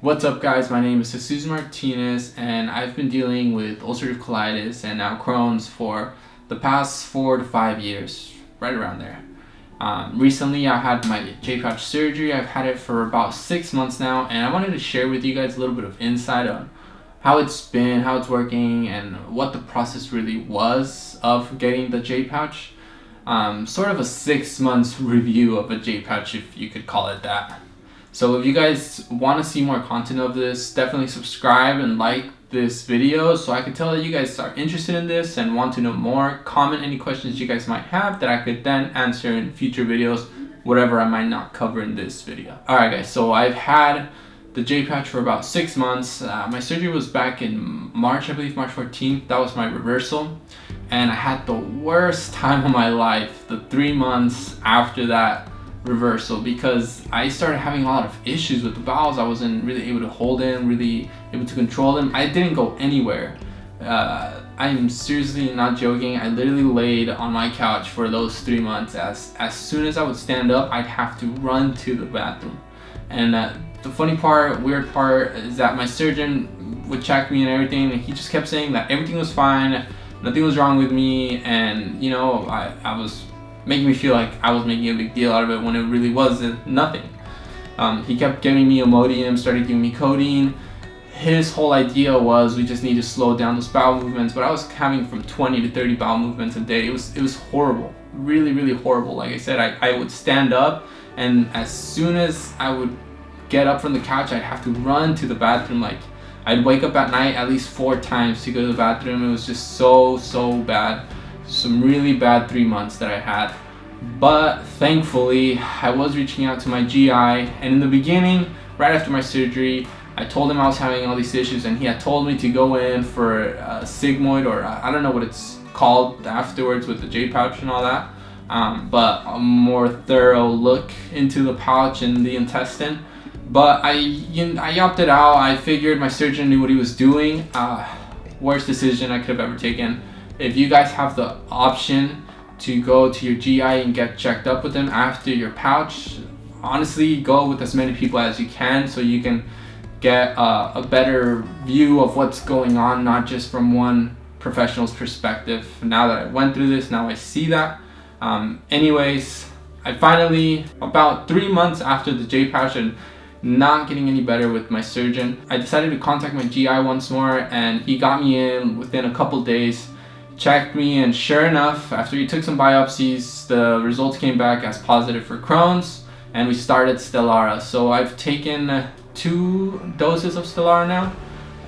What's up, guys? My name is Jesus Martinez, and I've been dealing with ulcerative colitis and now Crohn's for the past 4 to 5 years, right around there. Recently, I had my Jpouch surgery. I've had it for about 6 months now, and I wanted to share with you guys a little bit of insight on how it's been, how it's working, and what the process really was of getting the Jpouch. Sort of a 6 months review of a Jpouch, if you could call it that. So if you guys want to see more content of this, definitely subscribe and like this video so I can tell that you guys are interested in this and want to know more. Comment any questions you guys might have that I could then answer in future videos, whatever I might not cover in this video. Alright guys, so I've had the Jpouch for about 6 months. My surgery was back in March, I believe March 14th. That was my reversal. And I had the worst time of my life the 3 months after that reversal, because I started having a lot of issues with the bowels. I wasn't really able to hold them, really able to control them. I didn't go anywhere. I'm seriously not joking. I literally laid on my couch for those 3 months. As soon as I would stand up, I'd have to run to the bathroom. And the funny part, weird part, is that my surgeon would check me and everything, and he just kept saying that everything was fine, nothing was wrong with me, and you know, I was making me feel like I was making a big deal out of it when it really wasn't nothing. He kept giving me Imodium, started giving me codeine. His whole idea was we just need to slow down those bowel movements, but I was having from 20 to 30 bowel movements a day. It was horrible, really horrible. Like I said, I would stand up, and as soon as I would get up from the couch, I'd have to run to the bathroom. Like, I'd wake up at night at least 4 times to go to the bathroom. It was just so bad. Some really bad 3 months that I had. But thankfully, I was reaching out to my GI, and in the beginning, right after my surgery, I told him I was having all these issues, and he had told me to go in for a sigmoid, or I don't know what it's called afterwards with the Jpouch and all that, but a more thorough look into the pouch and the intestine. But I opted out. I figured my surgeon knew what he was doing. Worst decision I could have ever taken. If you guys have the option to go to your GI and get checked up with them after your pouch, honestly, go with as many people as you can so you can get a better view of what's going on, not just from one professional's perspective. Now that I went through this, now I see that. Anyways, I finally, about 3 months after the Jpouch and not getting any better with my surgeon, I decided to contact my GI once more, and he got me in within a couple days, checked me, and sure enough, after he took some biopsies, the results came back as positive for Crohn's, and we started Stellara. So I've taken 2 doses of Stellara now,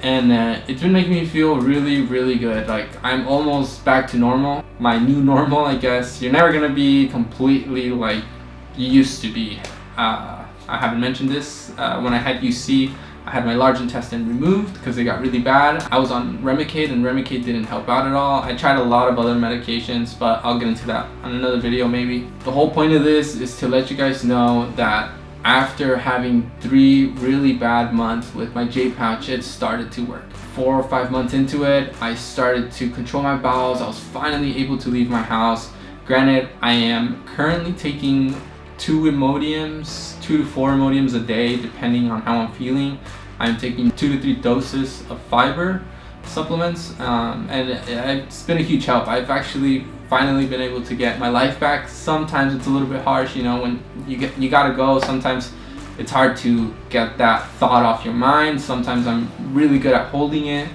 and it's been making me feel really good. Like, I'm almost back to normal, my new normal, I guess. You're never gonna be completely like you used to be. I haven't mentioned this. When I had UC, I had my large intestine removed because it got really bad. I was on Remicade, and Remicade didn't help out at all. I tried a lot of other medications, but I'll get into that on another video maybe. The whole point of this is to let you guys know that after having 3 really bad months with my Jpouch, it started to work. 4 or 5 months into it, I started to control my bowels. I was finally able to leave my house. Granted, I am currently taking 2 Imodiums, 2 to 4 Imodiums a day, depending on how I'm feeling. I'm taking 2 to 3 doses of fiber supplements, and it's been a huge help. I've actually finally been able to get my life back. Sometimes it's a little bit harsh, you know, when you gotta go. Sometimes it's hard to get that thought off your mind. Sometimes I'm really good at holding it.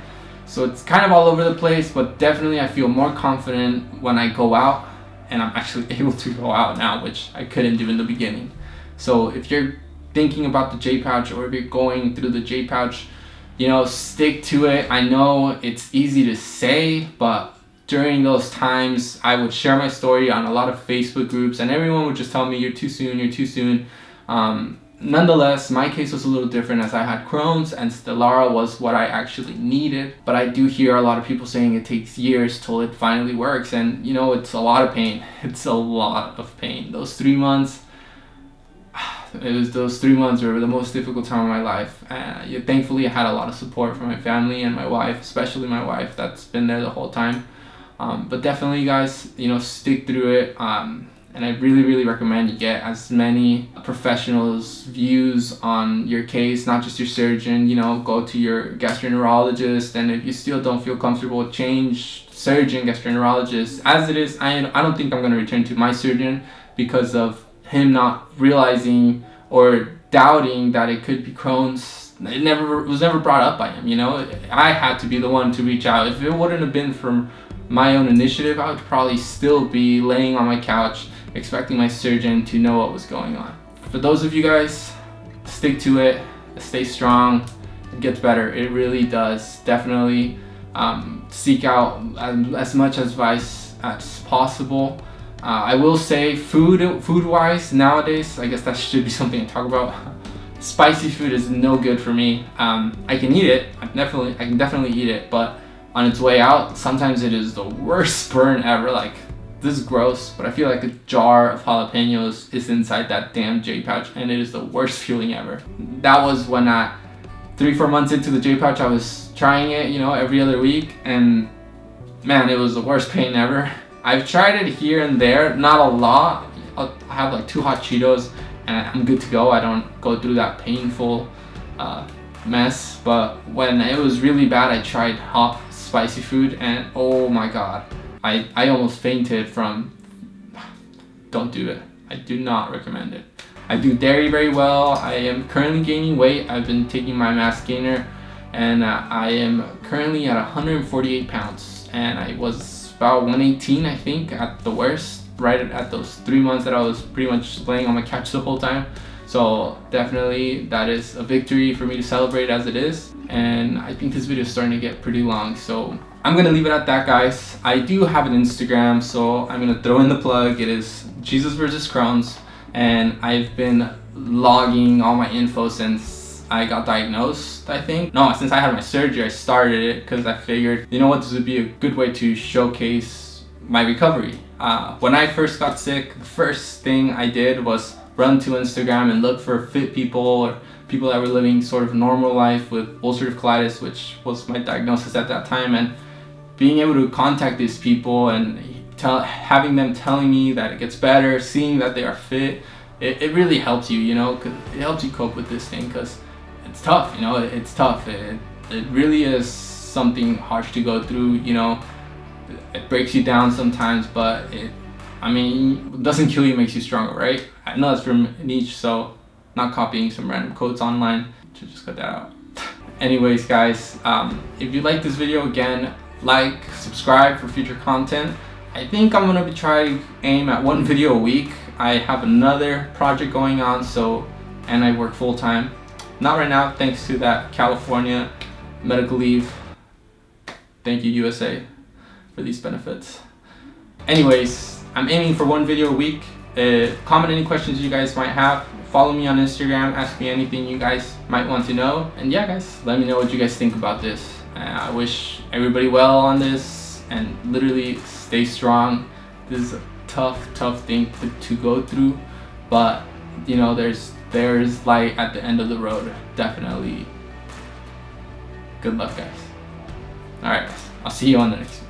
So it's kind of all over the place, but definitely I feel more confident when I go out. And I'm actually able to go out now, which I couldn't do in the beginning. So if you're thinking about the Jpouch, or if you're going through the Jpouch, you know, stick to it. I know it's easy to say, but during those times, I would share my story on a lot of Facebook groups, and everyone would just tell me, you're too soon, you're too soon. Nonetheless, my case was a little different, as I had Crohn's, and Stellara was what I actually needed. But I do hear a lot of people saying it takes years till it finally works, and you know, it's a lot of pain. It's a lot of pain. Those 3 months, those 3 months were the most difficult time of my life. Thankfully, I had a lot of support from my family and my wife, especially my wife, that's been there the whole time. But definitely, guys, you know, stick through it. And I really recommend you get as many professionals' views on your case, not just your surgeon. You know, go to your gastroenterologist, and if you still don't feel comfortable, change surgeon, gastroenterologist. As it is, I don't think I'm going to return to my surgeon because of him not realizing or doubting that it could be Crohn's. It was never brought up by him, you know. I had to be the one to reach out. If it wouldn't have been from my own initiative, I would probably still be laying on my couch expecting my surgeon to know what was going on. For those of you guys, stick to it, stay strong, it gets better. It really does. Definitely seek out as much advice as possible. I will say food-wise nowadays, I guess that should be something to talk about. Spicy food is no good for me. I can eat it, I can definitely eat it, but on its way out, sometimes it is the worst burn ever. Like, this is gross, but I feel like a jar of jalapenos is inside that damn Jpouch, and it is the worst feeling ever. That was when 3-4 months into the Jpouch, I was trying it, you know, every other week, and man, it was the worst pain ever. I've tried it here and there, not a lot. I have like 2 hot Cheetos, and I'm good to go. I don't go through that painful mess. But when it was really bad, I tried hot spicy food, and oh my god, I almost fainted from. Don't do it. I do not recommend it. I do dairy very well. I am currently gaining weight. I've been taking my mass gainer, and I am currently at 148 pounds, and I was about 118, I think, at the worst, right at those 3 months that I was pretty much laying on my couch the whole time. So definitely that is a victory for me to celebrate as it is. And I think this video is starting to get pretty long, so I'm gonna leave it at that, guys. I do have an Instagram, so I'm gonna throw in the plug. It is Jesus vs Crohn's, and I've been logging all my info since I got diagnosed, I think. No, since I had my surgery, I started it because I figured, you know what, this would be a good way to showcase my recovery. When I first got sick, the first thing I did was run to Instagram and look for fit people or people that were living sort of normal life with ulcerative colitis, which was my diagnosis at that time, and being able to contact these people and having them telling me that it gets better, seeing that they are fit, it really helps you, you know, cause it helps you cope with this thing, because it's tough, you know, it's tough. It really is something harsh to go through, you know. It breaks you down sometimes, but it doesn't kill you, makes you stronger, right? I know that's from Nietzsche, so not copying some random quotes online. Should just cut that out. Anyways, guys, if you like this video, again, like, subscribe for future content. I think I'm gonna be trying to aim at 1 video a week. I have another project going on, and I work full-time. Not right now, thanks to that California medical leave. Thank you, USA, for these benefits. Anyways, I'm aiming for 1 video a week. Comment any questions you guys might have. Follow me on Instagram, ask me anything you guys might want to know. And yeah, guys, let me know what you guys think about this. I wish everybody well on this, and literally stay strong. This is a tough thing to go through, but you know, there's light at the end of the road, definitely. Good luck, guys. All right, guys, I'll see you on the next video.